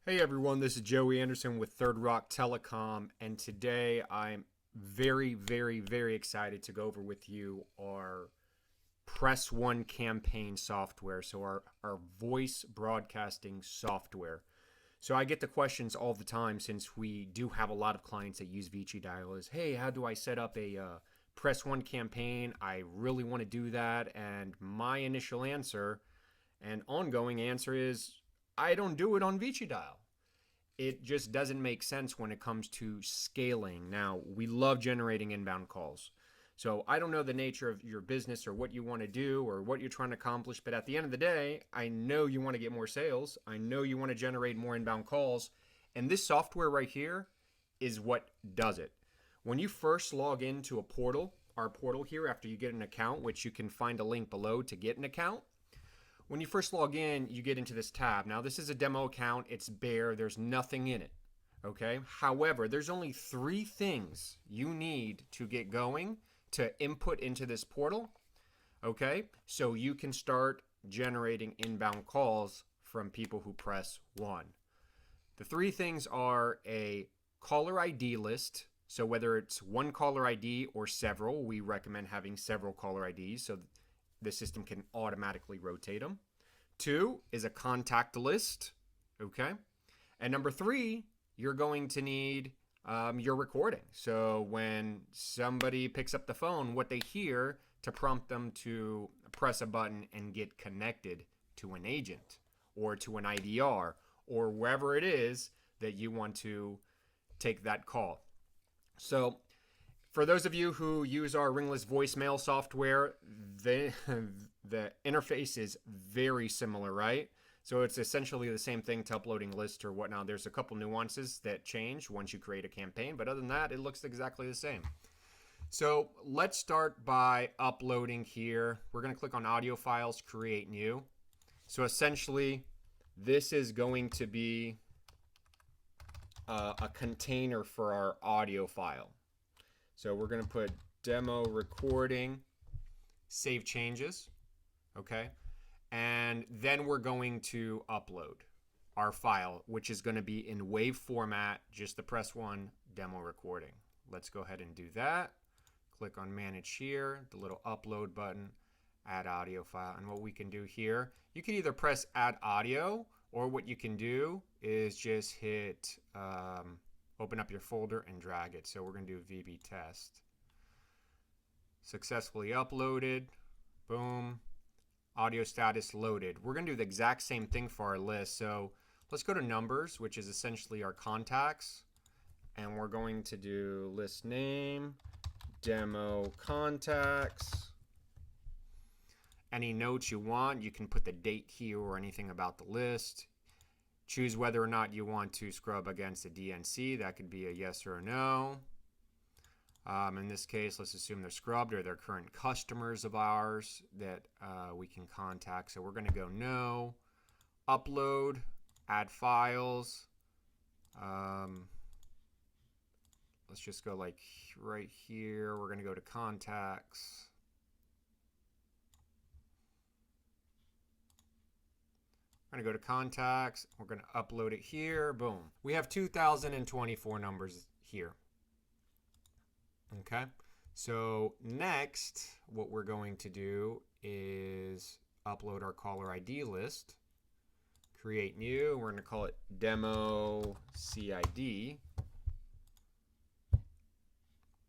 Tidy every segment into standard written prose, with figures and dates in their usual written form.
Hey everyone, this is Joey Anderson with Third Rock Telecom, and today I'm very excited to go over with you our Press1 campaign software, so our voice broadcasting software. So I get the questions all the time since we do have a lot of clients that use Vici Dial is, hey, how do I set up a Press1 campaign? I really want to do that, and my initial answer and ongoing answer is, I don't do it on Vici Dial. It just doesn't make sense when it comes to scaling. Now, we love generating inbound calls. So I don't know the nature of your business or what you want to do or what you're trying to accomplish, but at the end of the day, I know you want to get more sales. I know you want to generate more inbound calls. And this software right here is what does it. When you first log into a portal, our portal here, after you get an account, which you can find a link below to get an account, when you first log in, you get into this tab. Now, this is a demo account. It's bare. There's nothing in it, okay? However, there's only 3 things you need to get going to input into this portal, okay? So you can start generating inbound calls from people who press 1. The 3 things are a caller ID list. So whether it's one caller ID or several, we recommend having several caller IDs so the system can automatically rotate them. 2 is a contact list, okay? And number 3, you're going to need your recording. So when somebody picks up the phone, what they hear to prompt them to press a button and get connected to an agent or to an IDR or wherever it is that you want to take that call. So for those of you who use our ringless voicemail software, the interface is very similar, right? So it's essentially the same thing to uploading lists or whatnot. There's a couple nuances that change once you create a campaign, but other than that, it looks exactly the same. So let's start by uploading here. We're going to click on audio files, create new. So essentially, this is going to be a container for our audio file. So we're going to put demo recording, save changes, okay? And then we're going to upload our file, which is going to be in WAV format, just the Press1 demo recording. Let's go ahead and do that. Click on manage here, the little upload button, add audio file. And what we can do here, you can either press add audio, or what you can do is just hit open up your folder and drag it. So we're going to do VB test. Successfully uploaded. Boom. Audio status loaded. We're going to do the exact same thing for our list. So let's go to numbers, which is essentially our contacts. And we're going to do list name, demo contacts. Any notes you want, you can put the date here or anything about the list. Choose whether or not you want to scrub against a DNC. That could be a yes or a no. In this case, let's assume they're scrubbed or they're current customers of ours that we can contact. So we're going to go no. Upload, add files. Let's just go like right here. We're going to go to contacts. We're going to go to contacts. We're going to upload it here. Boom. We have 2024 numbers here. Okay. So next, what we're going to do is upload our caller ID list. Create new. We're going to call it demo CID.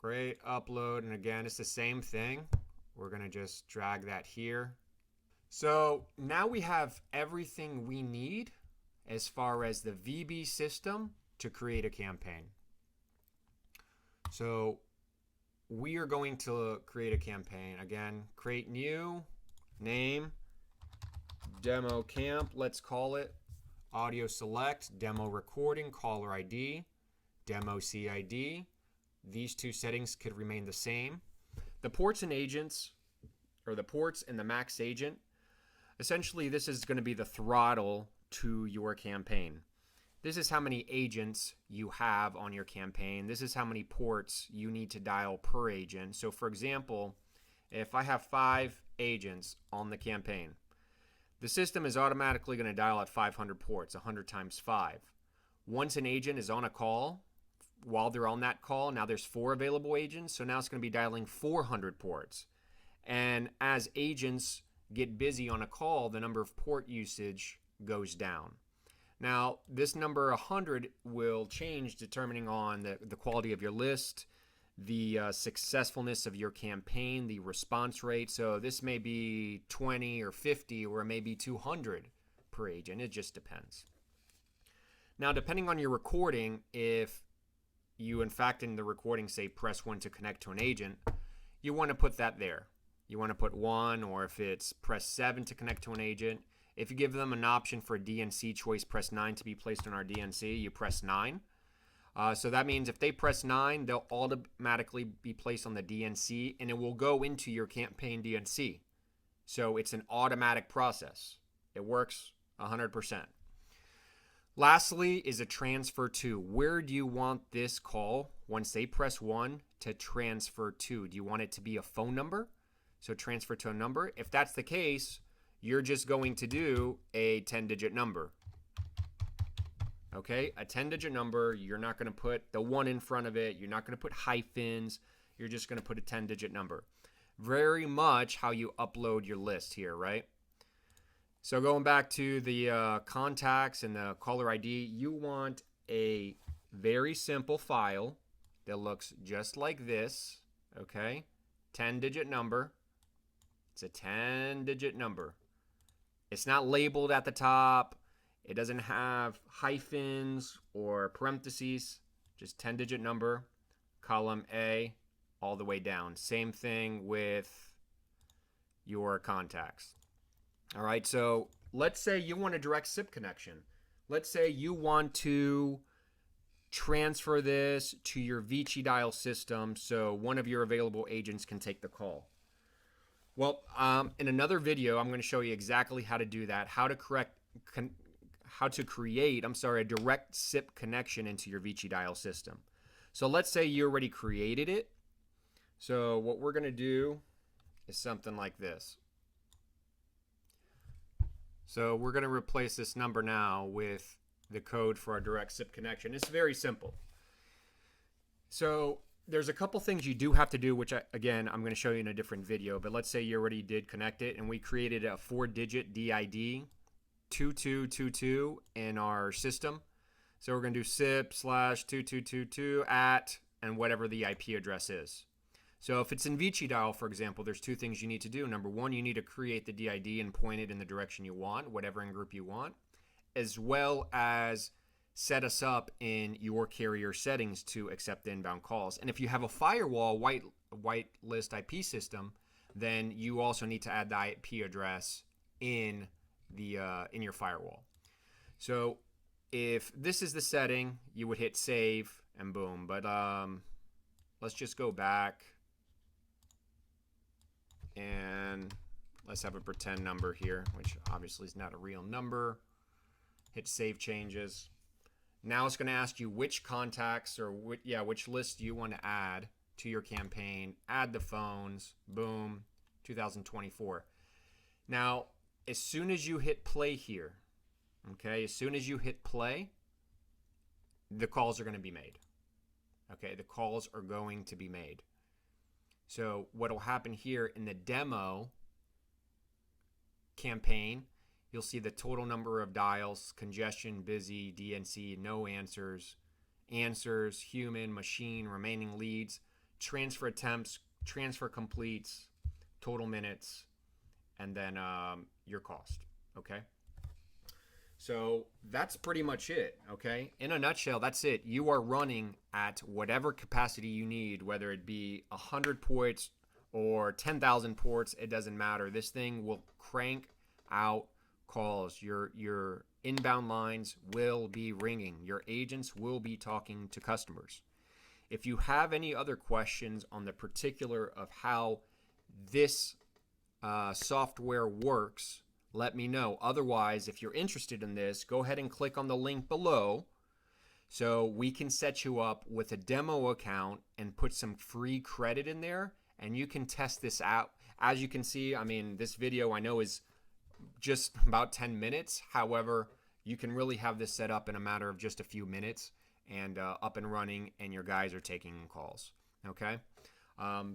Great. Upload. And again, it's the same thing. We're going to just drag that here. So now we have everything we need as far as the VB system to create a campaign. So we are going to create a campaign. Again, create new, name, demo camp, let's call it. Audio select, demo recording, caller ID, demo CID. These 2 settings could remain the same. The ports and agents, or the ports and the max agent, essentially, this is going to be the throttle to your campaign. This is how many agents you have on your campaign. This is how many ports you need to dial per agent. So for example, if I have 5 agents on the campaign, the system is automatically going to dial at 500 ports, 100 times 5. Once an agent is on a call, while they're on that call, now there's 4 available agents, so now it's going to be dialing 400 ports. And as agents get busy on a call, the number of port usage goes down. Now, this number 100 will change depending on the quality of your list, the successfulness of your campaign, the response rate. So this may be 20 or 50, or it may be 200 per agent. It just depends. Now, depending on your recording, if you in fact in the recording say press 1 to connect to an agent, you want to put that there. You want to put 1, or if it's press 7 to connect to an agent. If you give them an option for a DNC choice, press 9 to be placed on our DNC, you press 9. So that means if they press 9, they'll automatically be placed on the DNC, and it will go into your campaign DNC. So it's an automatic process. It works 100%. Lastly is a transfer to. Where do you want this call, once they press 1, to transfer to? Do you want it to be a phone number? So transfer to a number. If that's the case, you're just going to do a 10-digit number. Okay, a 10-digit number. You're not going to put the 1 in front of it. You're not going to put hyphens. You're just going to put a 10-digit number. Very much how you upload your list here, right? So going back to the contacts and the caller ID, you want a very simple file that looks just like this, okay? 10-digit number. It's a 10-digit number. It's not labeled at the top. It doesn't have hyphens or parentheses. Just 10-digit number, column A, all the way down. Same thing with your contacts. All right, so let's say you want a direct SIP connection. Let's say you want to transfer this to your Vici dial system so one of your available agents can take the call. Well, in another video, I'm going to show you exactly how to do that, how to create a direct SIP connection into your Vici dial system. So let's say you already created it. So what we're going to do is something like this. So we're going to replace this number now with the code for our direct SIP connection. It's very simple. So there's a couple things you do have to do, which again, I'm going to show you in a different video. But let's say you already did connect it and we created a 4-digit DID 2222 in our system. So we're going to do SIP/2222 at and whatever the IP address is. So if it's in Vici dial, for example, there's 2 things you need to do. Number 1, you need to create the DID and point it in the direction you want, whatever in group you want, as well as set us up in your carrier settings to accept inbound calls. And if you have a firewall whitelist IP system, then you also need to add the IP address in your firewall. So if this is the setting, you would hit save and boom. But let's just go back and let's have a pretend number here, which obviously is not a real number. Hit save changes. Now it's going to ask you which contacts or which list you want to add to your campaign. Add the phones. Boom. 2024. Now, as soon as you hit play here, okay, as soon as you hit play, the calls are going to be made. Okay, the calls are going to be made. So what will happen here in the demo campaign, you'll see the total number of dials, congestion, busy, DNC, no answers, answers, human, machine, remaining leads, transfer attempts, transfer completes, total minutes, and then your cost, okay? So that's pretty much it, okay? In a nutshell, that's it. You are running at whatever capacity you need, whether it be 100 ports or 10,000 ports, it doesn't matter. This thing will crank out calls. Your inbound lines will be ringing. Your agents will be talking to customers. If you have any other questions on the particular of how this software works, let me know. Otherwise, if you're interested in this, go ahead and click on the link below so we can set you up with a demo account and put some free credit in there, and you can test this out. As you can see, I mean, this video I know is just about 10 minutes. However, you can really have this set up in a matter of just a few minutes and up and running, and your guys are taking calls. Okay?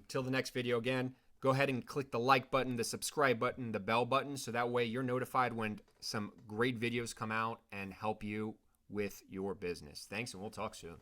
Till the next video again, go ahead and click the like button, the subscribe button, the bell button, so that way you're notified when some great videos come out and help you with your business. Thanks, and we'll talk soon.